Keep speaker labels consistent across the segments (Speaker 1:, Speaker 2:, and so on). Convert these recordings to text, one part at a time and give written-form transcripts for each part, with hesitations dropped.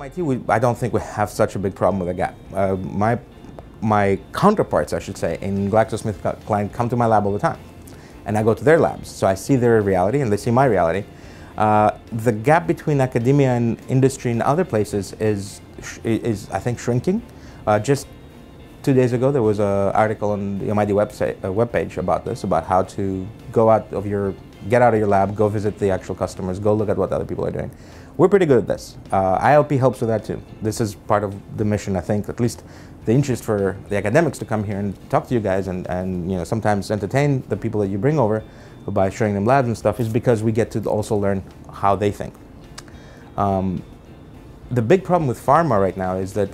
Speaker 1: MIT, I don't think we have such a big problem with a gap. My counterparts, I should say, in GlaxoSmithKline come to my lab all the time, and I go to their labs. So I see their reality, and they see my reality. The gap between academia and industry in other places is I think, shrinking. Just 2 days ago, there was an article on the MIT webpage about this, about how to get out of your lab, go visit the actual customers, go look at what other people are doing. We're pretty good at this. ILP helps with that too. This is part of the mission, I think, at least the interest for the academics to come here and talk to you guys and sometimes entertain the people that you bring over by showing them labs and stuff, is because we get to also learn how they think. The big problem with pharma right now is that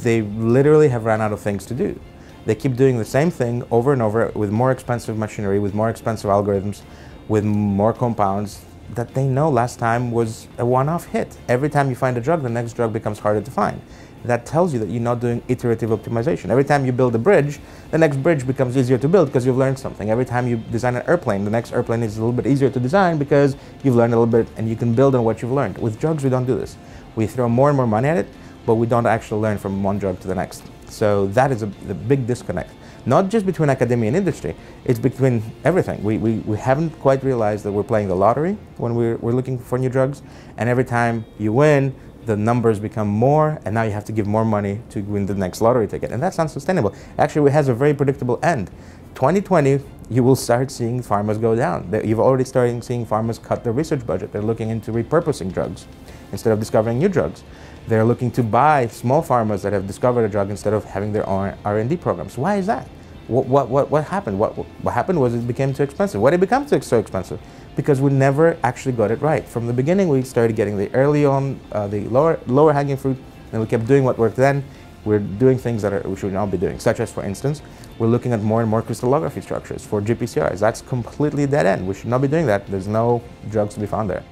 Speaker 1: they literally have run out of things to do. They keep doing the same thing over and over with more expensive machinery, with more expensive algorithms, with more compounds that they know last time was a one-off hit. Every time you find a drug, the next drug becomes harder to find. That tells you that you're not doing iterative optimization. Every time you build a bridge, the next bridge becomes easier to build because you've learned something. Every time you design an airplane, the next airplane is a little bit easier to design because you've learned a little bit and you can build on what you've learned. With drugs, we don't do this. We throw more and more money at it, but we don't actually learn from one drug to the next. So that is the big disconnect. Not just between academia and industry, it's between everything. We haven't quite realized that we're playing the lottery when we're looking for new drugs, and every time you win, the numbers become more, and now you have to give more money to win the next lottery ticket, and that's unsustainable. Actually, it has a very predictable end. 2020, you will start seeing pharmas go down. You've already started seeing pharmas cut their research budget. They're looking into repurposing drugs instead of discovering new drugs. They're looking to buy small pharmas that have discovered a drug instead of having their own R&D programs. Why is that? What happened? What happened was it became too expensive. Why did it become so expensive? Because we never actually got it right. From the beginning, we started getting the early on, the lower hanging fruit, and we kept doing what worked then. We're doing things that we should not be doing, such as, for instance, we're looking at more and more crystallography structures for GPCRs. That's completely dead end. We should not be doing that. There's no drugs to be found there.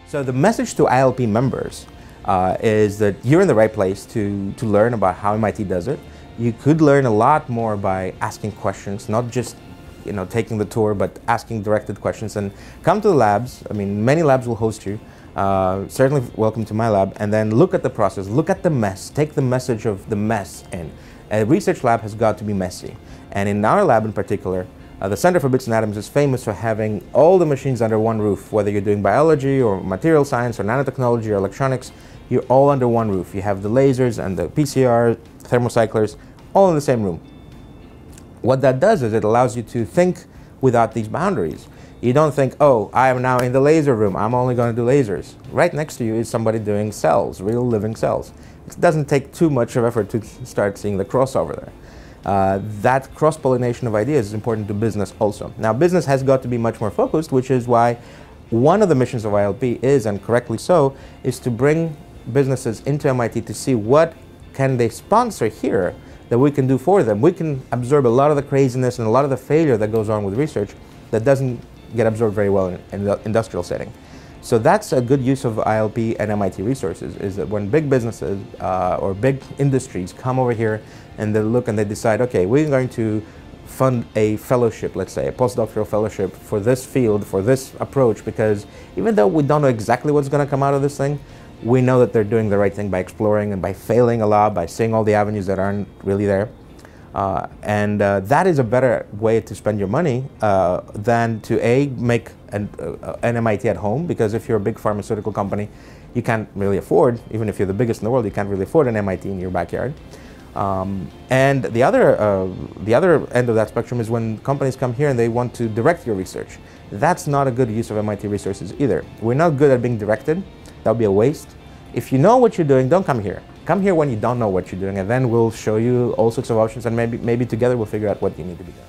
Speaker 1: So the message to ILP members is that you're in the right place to learn about how MIT does it. You could learn a lot more by asking questions, not just taking the tour, but asking directed questions, and come to the labs. I mean, many labs will host you. Certainly welcome to my lab, and then look at the process, look at the mess, take the message of the mess in. A research lab has got to be messy, and in our lab in particular, the Center for Bits and Atoms is famous for having all the machines under one roof. Whether you're doing biology or material science or nanotechnology or electronics, you're all under one roof. You have the lasers and the PCR, thermocyclers, all in the same room. What that does is it allows you to think without these boundaries. You don't think, oh, I am now in the laser room, I'm only going to do lasers. Right next to you is somebody doing cells, real living cells. It doesn't take too much of effort to start seeing the crossover there. That cross-pollination of ideas is important to business also. Now, business has got to be much more focused, which is why one of the missions of ILP is, and correctly so, is to bring businesses into MIT to see what can they sponsor here that we can do for them. We can absorb a lot of the craziness and a lot of the failure that goes on with research that doesn't get absorbed very well in the industrial setting. So that's a good use of ILP and MIT resources, is that when big businesses or big industries come over here and they look and they decide, okay, we're going to fund a fellowship, let's say, a postdoctoral fellowship for this field, for this approach, because even though we don't know exactly what's going to come out of this thing, we know that they're doing the right thing by exploring and by failing a lot, by seeing all the avenues that aren't really there. That is a better way to spend your money than to make an MIT at home, because if you're a big pharmaceutical company, you can't really afford, even if you're the biggest in the world, you can't really afford an MIT in your backyard. And the other end of that spectrum is when companies come here and they want to direct your research. That's not a good use of MIT resources either. We're not good at being directed. That would be a waste. If you know what you're doing, don't come here. Come here when you don't know what you're doing, and then we'll show you all sorts of options, and maybe together we'll figure out what you need to be doing.